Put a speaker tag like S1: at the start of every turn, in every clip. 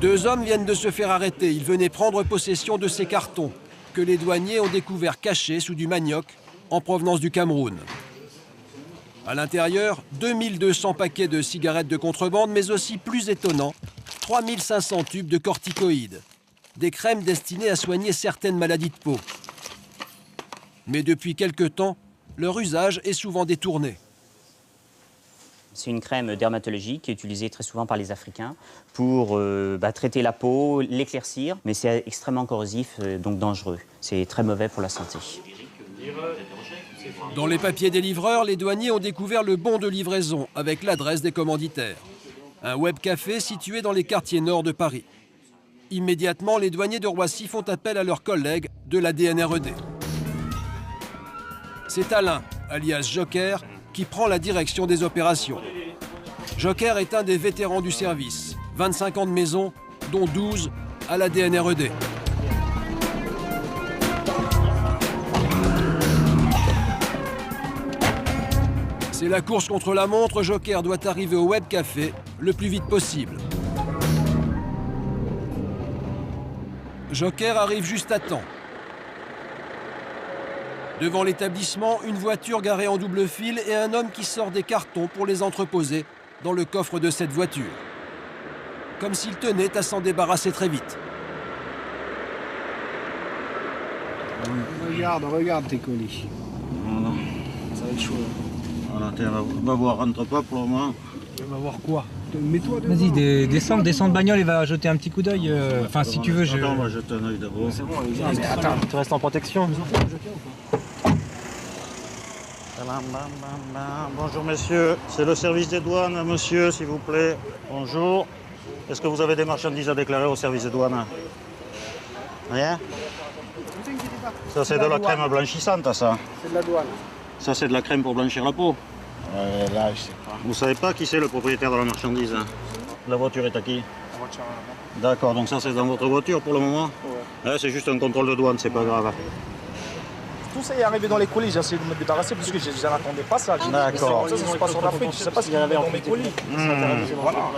S1: 2 hommes viennent de se faire arrêter. Ils venaient prendre possession de ces cartons que les douaniers ont découverts cachés sous du manioc en provenance du Cameroun. À l'intérieur, 2200 paquets de cigarettes de contrebande, mais aussi, plus étonnant, 3500 tubes de corticoïdes, des crèmes destinées à soigner certaines maladies de peau. Mais depuis quelque temps, leur usage est souvent détourné.
S2: C'est une crème dermatologique qui est utilisée très souvent par les Africains pour traiter la peau, l'éclaircir, mais c'est extrêmement corrosif, donc dangereux. C'est très mauvais pour la santé.
S1: Dans les papiers des livreurs, les douaniers ont découvert le bon de livraison avec l'adresse des commanditaires. Un web café situé dans les quartiers nord de Paris. Immédiatement, les douaniers de Roissy font appel à leurs collègues de la DNRED. C'est Alain, alias Joker, qui prend la direction des opérations. Joker est un des vétérans du service. 25 ans de maison, dont 12 à la DNRED. C'est la course contre la montre. Joker doit arriver au web café le plus vite possible. Joker arrive juste à temps. Devant l'établissement, une voiture garée en double fil et un homme qui sort des cartons pour les entreposer dans le coffre de cette voiture. Comme s'il tenait à s'en débarrasser très vite.
S3: Regarde tes colis.
S4: Voilà.
S3: Ça va être chaud.
S4: Voilà, tiens, va voir, rentre pas pour le moment.
S3: On va voir quoi? Mets-toi devant.
S5: Vas-y, descends de bagnole et va jeter un petit coup d'œil. Enfin, si tu veux, je...
S4: Attends, on va jeter un œil d'abord.
S3: C'est bon,
S5: Attends, tu restes en protection.
S4: Bonjour messieurs, c'est le service des douanes, monsieur, s'il vous plaît. Bonjour. Est-ce que vous avez des marchandises à déclarer au service des douanes? Rien? Ça, c'est de la crème blanchissante, ça.
S3: C'est de la douane.
S4: Ça, c'est de la crème pour blanchir la peau.
S3: Là, je sais pas.
S4: Vous savez pas qui c'est le propriétaire de la marchandise? La voiture est à qui?
S3: La voiture là-bas.
S4: D'accord, donc ça, c'est dans votre voiture pour le moment? Ouais. C'est juste un contrôle de douane, c'est pas grave.
S3: Tout ça est arrivé dans les colis, j'ai essayé de me débarrasser parce que je n'attendais pas ça.
S4: D'accord.
S3: Ça se passe en Afrique, je sais pas ce qu'il y avait dans mes colis. Voilà.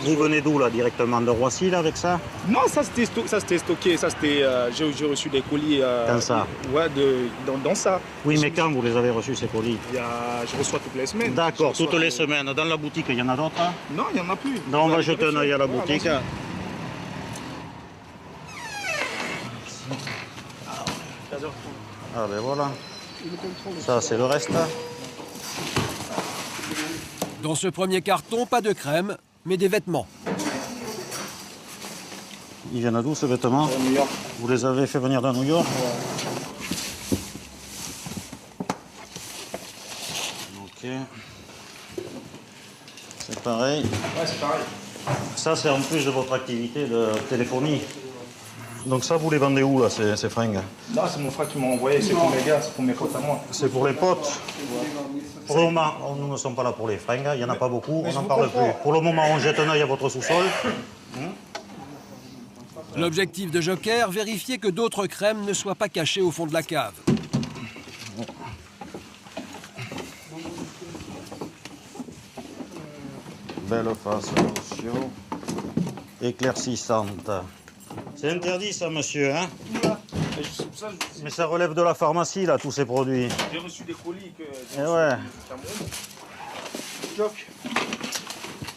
S4: Vous venez d'où, là? Directement de Roissy, là, avec ça?
S3: Non, ça c'était stocké, ça c'était. J'ai reçu des colis.
S4: Dans ça?
S3: Ouais, dans ça.
S4: Oui, mais quand vous les avez reçus, ces colis?
S3: Je reçois toutes les semaines.
S4: D'accord, toutes les semaines. Dans la boutique, il y en a d'autres?
S3: Non, il n'y en a plus.
S4: Non, on va jeter un œil à la boutique. Ah ben voilà. Ça, c'est le reste.
S1: Dans ce premier carton, pas de crème, mais des vêtements.
S4: Ils viennent d'où, ces vêtements?
S3: De New York.
S4: Vous les avez fait venir de New York? Ok. C'est pareil.
S3: Ouais, c'est pareil.
S4: Ça, c'est en plus de votre activité de téléphonie. Donc ça, vous les vendez où, là, ces fringues?
S3: Non, c'est mon frère qui m'a envoyé, c'est pour mes gars, c'est pour mes potes à moi.
S4: C'est pour les potes. Pour le moment, nous ne sommes pas là pour les fringues, il n'y en a pas beaucoup, on n'en parle plus. Pour le moment, on jette un œil à votre sous-sol.
S1: L'objectif de Joker, vérifier que d'autres crèmes ne soient pas cachées au fond de la cave.
S4: Belle face, lotion éclaircissante. C'est interdit, ça, monsieur, hein? Mais ça relève de la pharmacie, là, tous ces produits.
S3: J'ai reçu des colis que...
S4: Eh ouais.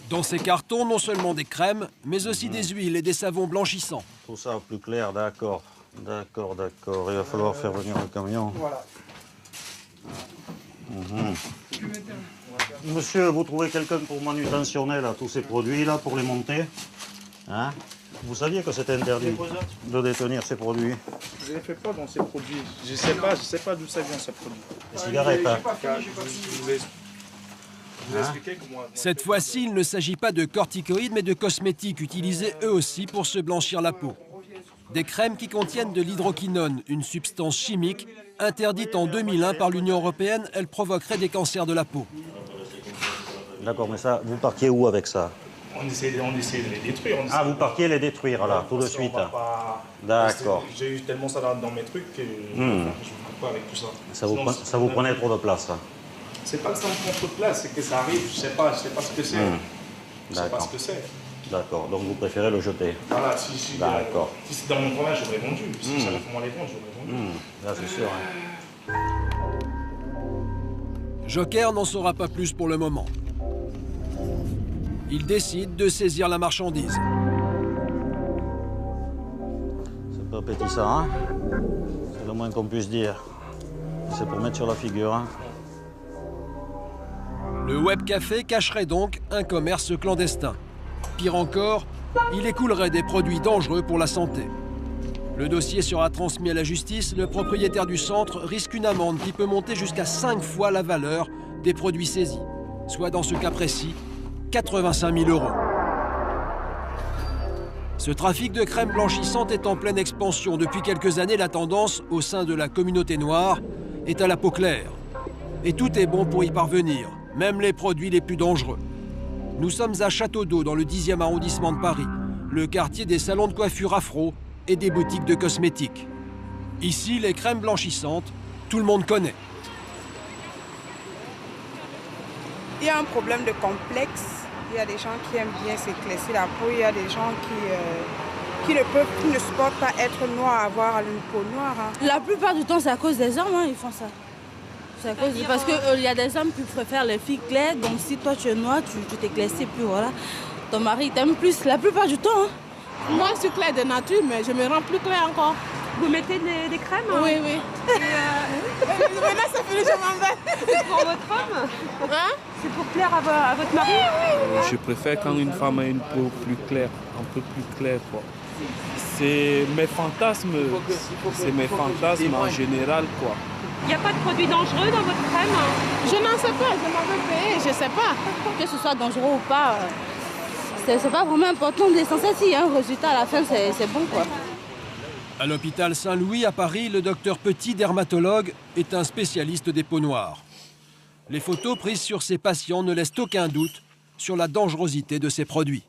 S1: Dans ces cartons, non seulement des crèmes, mais aussi des huiles et des savons blanchissants.
S4: Tout ça plus clair, d'accord. D'accord. Il va falloir faire venir le camion.
S3: Voilà.
S4: Monsieur, vous trouvez quelqu'un pour manutentionner là, tous ces produits-là, pour les monter? Hein? Vous saviez que c'était interdit de détenir ces produits?
S3: Je ne les fais pas dans ces produits. Je sais pas d'où ça vient, ces produits.
S4: Les cigarettes, hein?
S3: Je vous l'ai expliqué que moi...
S1: Cette fois-ci, il ne s'agit pas de corticoïdes, mais de cosmétiques utilisés eux aussi pour se blanchir la peau. Des crèmes qui contiennent de l'hydroquinone, une substance chimique interdite en 2001 par l'Union européenne. Elle provoquerait des cancers de la peau.
S4: D'accord, mais ça, vous partiez où avec ça?
S3: On essaie de les détruire.
S4: Ah, vous partiez les détruire, là, tout de suite. D'accord.
S3: J'ai eu tellement ça dans mes trucs que je ne peux pas avec tout ça.
S4: Ça vous prenait trop de place, ça?
S3: C'est pas que ça me prend trop de place, c'est que ça arrive, je sais pas ce que c'est. Je sais pas ce que c'est.
S4: D'accord, donc vous préférez le jeter?
S3: Voilà, si
S4: D'accord.
S3: si c'est dans mon province, j'aurais vendu. Si ça va comment les vendre, j'aurais vendu.
S4: Là, c'est sûr. Hein.
S1: Joker n'en saura pas plus pour le moment. Il décide de saisir la marchandise.
S4: C'est pas appétissant, hein? C'est le moins qu'on puisse dire. C'est pour mettre sur la figure, hein?
S1: Le webcafé cacherait donc un commerce clandestin. Pire encore, il écoulerait des produits dangereux pour la santé. Le dossier sera transmis à la justice. Le propriétaire du centre risque une amende qui peut monter jusqu'à 5 fois la valeur des produits saisis, soit dans ce cas précis, 85 000 €. Ce trafic de crème blanchissante est en pleine expansion. Depuis quelques années, la tendance au sein de la communauté noire est à la peau claire. Et tout est bon pour y parvenir, même les produits les plus dangereux. Nous sommes à Château d'Eau, dans le 10e arrondissement de Paris, le quartier des salons de coiffure afro et des boutiques de cosmétiques. Ici, les crèmes blanchissantes, tout le monde connaît.
S6: Il y a un problème de complexe. Il y a des gens qui aiment bien s'éclaircir la peau. Il y a des gens qui ne supportent pas être noirs, avoir une peau noire. Hein.
S7: La plupart du temps, c'est à cause des hommes, hein, ils font ça. Parce qu'il y a des hommes qui préfèrent les filles claires. Donc si toi tu es noire, tu t'éclaircis plus, voilà. Ton mari t'aime plus la plupart du temps. Hein.
S8: Moi, je suis claire de nature, mais je me rends plus claire encore.
S9: Vous mettez des crèmes? Hein?
S8: Oui, oui. Maintenant, ça fait je m'en vais.
S9: C'est pour votre femme?
S8: Hein?
S9: C'est pour plaire à votre mari?
S10: Je préfère quand une femme a une peau plus claire, un peu plus claire, quoi. C'est mes fantasmes en général, quoi.
S9: Il n'y a pas de produits dangereux dans votre crème?
S8: Je n'en sais pas, je m'en vais payer, je ne sais pas.
S7: Que ce soit dangereux ou pas, c'est pas vraiment important. L'essentiel, si il y a un résultat à la fin, c'est bon, quoi.
S1: À l'hôpital Saint-Louis à Paris, le docteur Petit, dermatologue, est un spécialiste des peaux noires. Les photos prises sur ses patients ne laissent aucun doute sur la dangerosité de ces produits.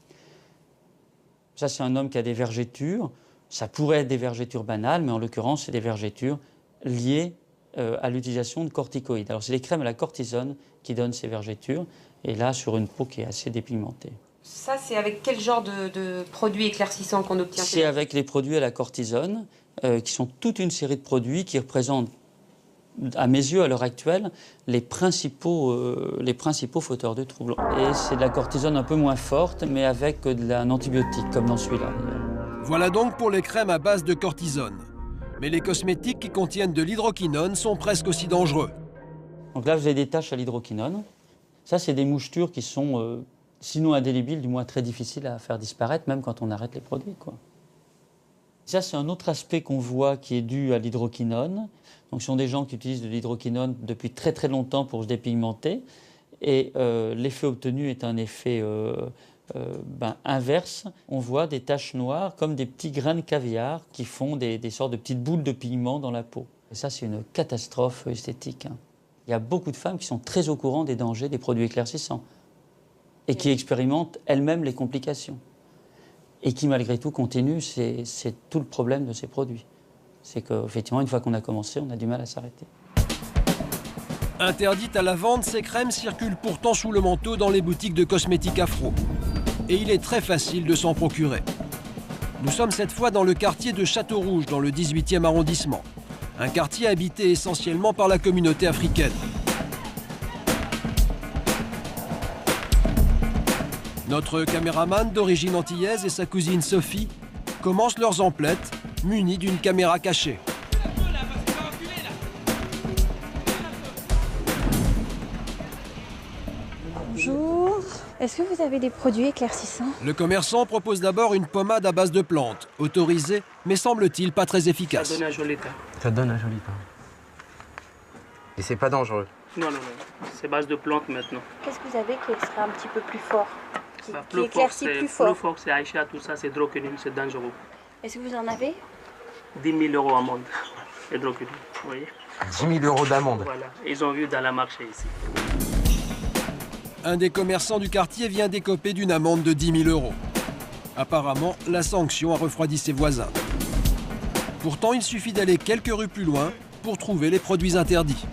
S2: Ça, c'est un homme qui a des vergetures. Ça pourrait être des vergetures banales, mais en l'occurrence, c'est des vergetures liées à l'utilisation de corticoïdes. Alors, c'est les crèmes à la cortisone qui donnent ces vergetures, et là, sur une peau qui est assez dépigmentée.
S9: Ça, c'est avec quel genre de produits éclaircissants qu'on obtient?
S2: C'est avec les produits à la cortisone, qui sont toute une série de produits qui représentent, à mes yeux, à l'heure actuelle, les principaux fauteurs de troubles. Et c'est de la cortisone un peu moins forte, mais avec un antibiotique, comme dans celui-là.
S1: Voilà donc pour les crèmes à base de cortisone. Mais les cosmétiques qui contiennent de l'hydroquinone sont presque aussi dangereux.
S2: Donc là, vous avez des taches à l'hydroquinone. Ça, c'est des mouchetures qui sont, sinon indélébiles, du moins très difficiles à faire disparaître, même quand on arrête les produits, quoi. Ça, c'est un autre aspect qu'on voit qui est dû à l'hydroquinone. Donc, ce sont des gens qui utilisent de l'hydroquinone depuis très très longtemps pour se dépigmenter. Et l'effet obtenu est un effet inverse. On voit des taches noires comme des petits grains de caviar qui font des sortes de petites boules de pigment dans la peau. Et ça, c'est une catastrophe esthétique. Hein. Il y a beaucoup de femmes qui sont très au courant des dangers des produits éclaircissants et qui expérimentent elles-mêmes les complications. Et qui, malgré tout, continuent. C'est tout le problème de ces produits. C'est qu'effectivement, une fois qu'on a commencé, on a du mal à s'arrêter.
S1: Interdites à la vente, ces crèmes circulent pourtant sous le manteau dans les boutiques de cosmétiques afro. Et il est très facile de s'en procurer. Nous sommes cette fois dans le quartier de Château-Rouge, dans le 18e arrondissement. Un quartier habité essentiellement par la communauté africaine. Notre caméraman d'origine antillaise et sa cousine Sophie commencent leurs emplettes, munis d'une caméra cachée.
S11: Bonjour. Est-ce que vous avez des produits éclaircissants?
S1: Le commerçant propose d'abord une pommade à base de plantes, autorisée, mais semble-t-il pas très efficace.
S12: Ça donne un joli teint.
S13: Ça donne un joli teint. Et c'est pas dangereux?
S12: Non, non, non. C'est base de plantes maintenant.
S11: Qu'est-ce que vous avez qui serait un petit peu plus fort? Qui éclaircit
S12: plus fort? Plus fort, c'est Aïcha, tout ça, c'est hydroquinone, c'est dangereux.
S11: Est-ce que vous en avez?
S12: 10 000 € amende. Hydroquinone, vous voyez?
S13: 10 000 € d'amende.
S12: Voilà, ils ont vu dans la marché ici.
S1: Un des commerçants du quartier vient d'écoper d'une amende de 10 000 €. Apparemment, la sanction a refroidi ses voisins. Pourtant, il suffit d'aller quelques rues plus loin pour trouver les produits interdits.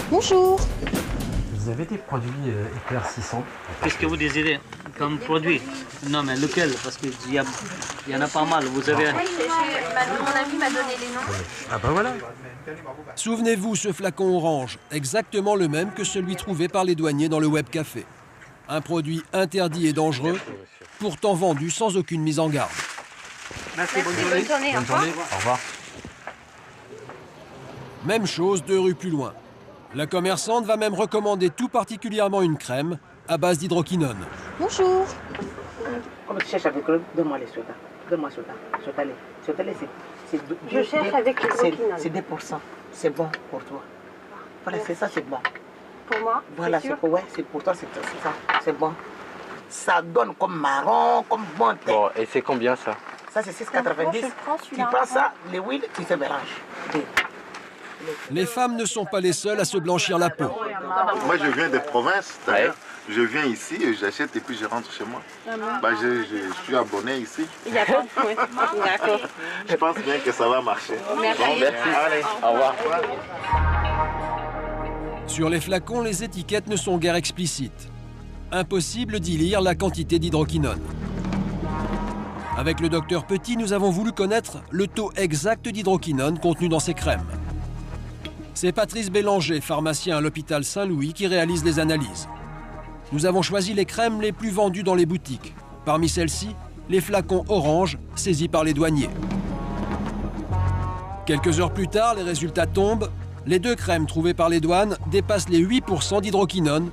S11: Bonjour.
S13: Vous avez des produits éclaircissants?
S12: Qu'est-ce que vous désirez?
S14: comme produit. Non, mais lequel? Parce qu'il y en a pas mal. Vous avez...
S11: Oui, mon ami m'a donné les noms.
S13: Ah bah voilà.
S1: Souvenez-vous, ce flacon orange, exactement le même que celui trouvé par les douaniers dans le web café. Un produit interdit et dangereux, pourtant vendu sans aucune mise en garde.
S11: Merci, bonne journée.
S13: Bonne journée. Au revoir.
S1: Même chose 2 rues plus loin. La commerçante va même recommander tout particulièrement une crème à base d'hydroquinone.
S11: Bonjour.
S15: Comme tu cherches avec eux, donne-moi les sodas. Donne-moi soda.
S11: Je cherche avec l'hydroquinone.
S15: C'est 2%. C'est bon pour toi. Voilà, c'est ça, c'est bon.
S11: Pour moi?
S15: Voilà, c'est pour toi, c'est ça. C'est bon. Ça donne comme marron, comme bon thé.
S13: Bon, et c'est combien ça?
S15: Ça, c'est 6,90. Tu prends ça, l'huile, tu te mélanges.
S1: Les femmes ne sont pas les seules à se blanchir la peau.
S16: Moi, je viens des provinces, d'ailleurs. Je viens ici, et j'achète et puis je rentre chez moi. Bah, je suis abonné ici.
S11: Il y a pas de... D'accord.
S16: Je pense bien que ça va marcher.
S11: Merci.
S16: Bon, merci. Allez, au revoir.
S1: Sur les flacons, les étiquettes ne sont guère explicites. Impossible d'y lire la quantité d'hydroquinone. Avec le docteur Petit, nous avons voulu connaître le taux exact d'hydroquinone contenu dans ces crèmes. C'est Patrice Bélanger, pharmacien à l'hôpital Saint-Louis, qui réalise les analyses. Nous avons choisi les crèmes les plus vendues dans les boutiques. Parmi celles-ci, les flacons orange saisis par les douaniers. Quelques heures plus tard, les résultats tombent. Les 2 crèmes trouvées par les douanes dépassent les 8% d'hydroquinone,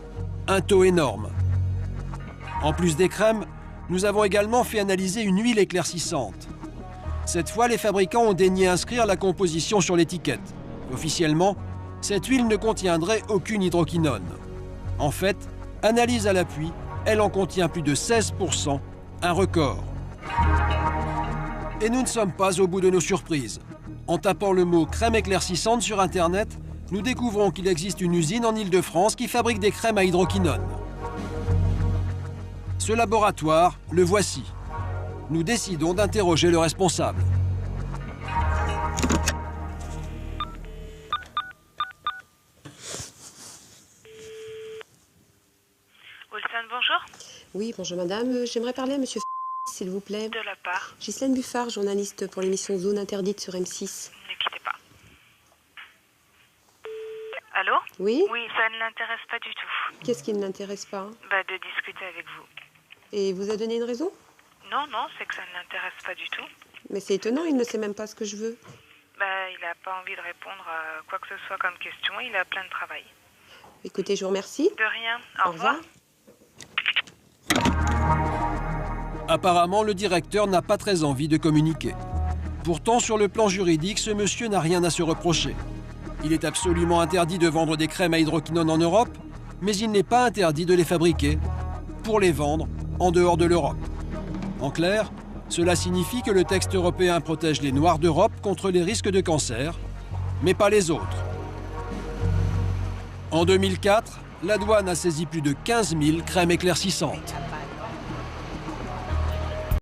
S1: un taux énorme. En plus des crèmes, nous avons également fait analyser une huile éclaircissante. Cette fois, les fabricants ont daigné inscrire la composition sur l'étiquette. Officiellement, cette huile ne contiendrait aucune hydroquinone. En fait, analyse à l'appui, elle en contient plus de 16%, un record. Et nous ne sommes pas au bout de nos surprises. En tapant le mot crème éclaircissante sur Internet, nous découvrons qu'il existe une usine en Île-de-France qui fabrique des crèmes à hydroquinone. Ce laboratoire, le voici. Nous décidons d'interroger le responsable.
S17: Wilson, bonjour.
S18: Oui, bonjour madame. J'aimerais parler à monsieur s'il vous plaît.
S17: De la part.
S18: Ghislaine Buffard, journaliste pour l'émission Zone Interdite sur M6.
S17: Ne quittez pas. Allô?
S18: Oui?
S17: Oui, ça ne l'intéresse pas du tout.
S18: Qu'est-ce qui ne l'intéresse pas?
S17: De discuter avec vous.
S18: Et il vous a donné une raison?
S17: Non, c'est que ça ne l'intéresse pas du tout.
S18: Mais c'est étonnant, il ne sait même pas ce que je veux.
S17: Il n'a pas envie de répondre à quoi que ce soit comme question, il a plein de travail.
S18: Écoutez, je vous remercie.
S17: De rien, au revoir.
S1: Apparemment, le directeur n'a pas très envie de communiquer. Pourtant, sur le plan juridique, ce monsieur n'a rien à se reprocher. Il est absolument interdit de vendre des crèmes à hydroquinone en Europe, mais il n'est pas interdit de les fabriquer pour les vendre en dehors de l'Europe. En clair, cela signifie que le texte européen protège les Noirs d'Europe contre les risques de cancer, mais pas les autres. En 2004, la douane a saisi plus de 15 000 crèmes éclaircissantes.